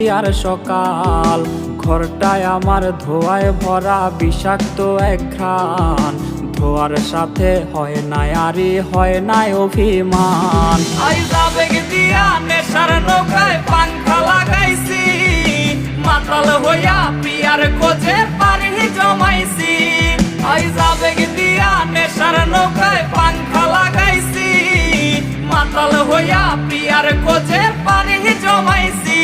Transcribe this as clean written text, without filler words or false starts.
আর সকাল ঘরটায় আমার ধোঁয়ায় ভরা বিষাক্ত এক ঘ্রাণ। ধোয়ার সাথে হয় না আরি হয় না অভিমান। আইজ আবেগ দিয়া নেশার নৌকায় পাংখা লাগাইছি, মাতাল হইয়া পিয়ার খোঁজে পানি জমাইছি। আইজ আবেগ দিয়া নেশার নৌকায় পাংখা লাগাইছি, মাতাল হইয়া পিয়ার খোঁজে পানি জমাইছি।